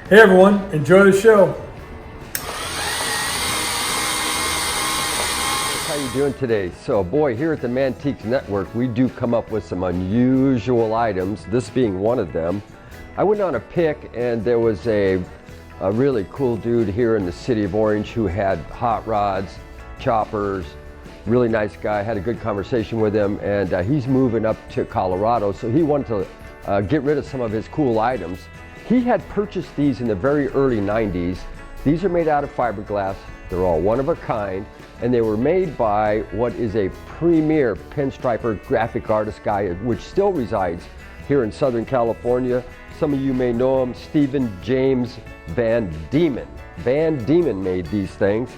Hey everyone, enjoy the show. How you doing today? So boy, here at the Mantiques Network, we do come up with some unusual items, this being one of them. I went on a pick and there was a really cool dude here in the city of Orange who had hot rods, choppers, really nice guy, had a good conversation with him, and he's moving up to Colorado, so he wanted to get rid of some of his cool items. He had purchased these in the very early 90s. These are made out of fiberglass. They're all one of a kind, and they were made by what is a premier pinstriper graphic artist guy, which still resides here in Southern California. Some of you may know him, Stephen James Vandemon. Vandemon made these things.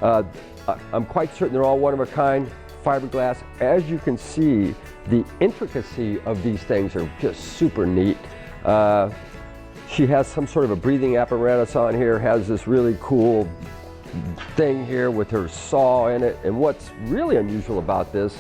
I'm quite certain they're all one of a kind, fiberglass. As you can see, the intricacy of these things are just super neat. She has some sort of a breathing apparatus on here, has this really cool thing here with her saw in it. And what's really unusual about this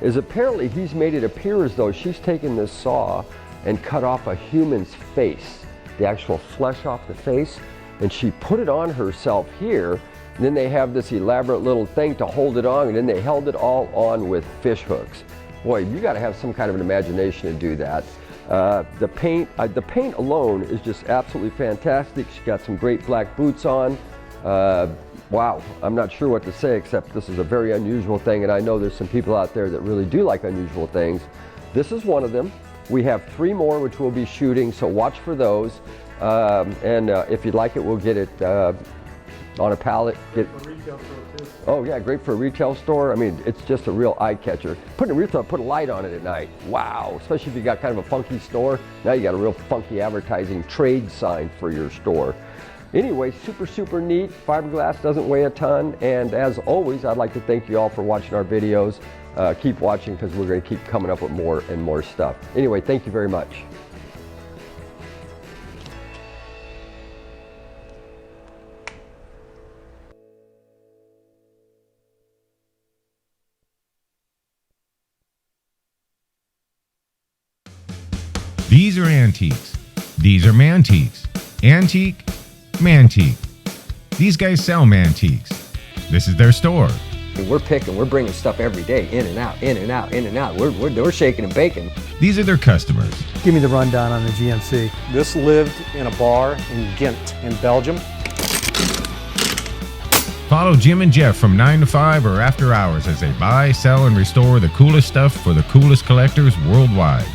is apparently he's made it appear as though she's taken this saw and cut off a human's face, the actual flesh off the face, and she put it on herself here. And then they have this elaborate little thing to hold it on, and then they held it all on with fish hooks. Boy, you gotta have some kind of an imagination to do that. The paint alone is just absolutely fantastic. She's got some great black boots on. Wow, I'm not sure what to say except this is a very unusual thing, and I know there's some people out there that really do like unusual things. This is one of them. We have 3 more which we'll be shooting, so watch for those. If you'd like it, we'll get it on a pallet. Oh yeah, great for a retail store. I mean, it's just a real eye catcher. Put a light on it at night. Wow, especially if you got kind of a funky store. Now you got a real funky advertising trade sign for your store. Anyway, super neat. Fiberglass doesn't weigh a ton. And as always, I'd like to thank you all for watching our videos. Keep watching because we're going to keep coming up with more and more stuff. Anyway, thank you very much. These are antiques. These are mantiques. Antique, mantique. These guys sell mantiques. This is their store. We're bringing stuff every day, in and out, in and out, in and out. We're shaking and baking. These are their customers. Give me the rundown on the GMC. This lived in a bar in Ghent in Belgium. Follow Jim and Jeff from 9 to 5 or after hours as they buy, sell, and restore the coolest stuff for the coolest collectors worldwide.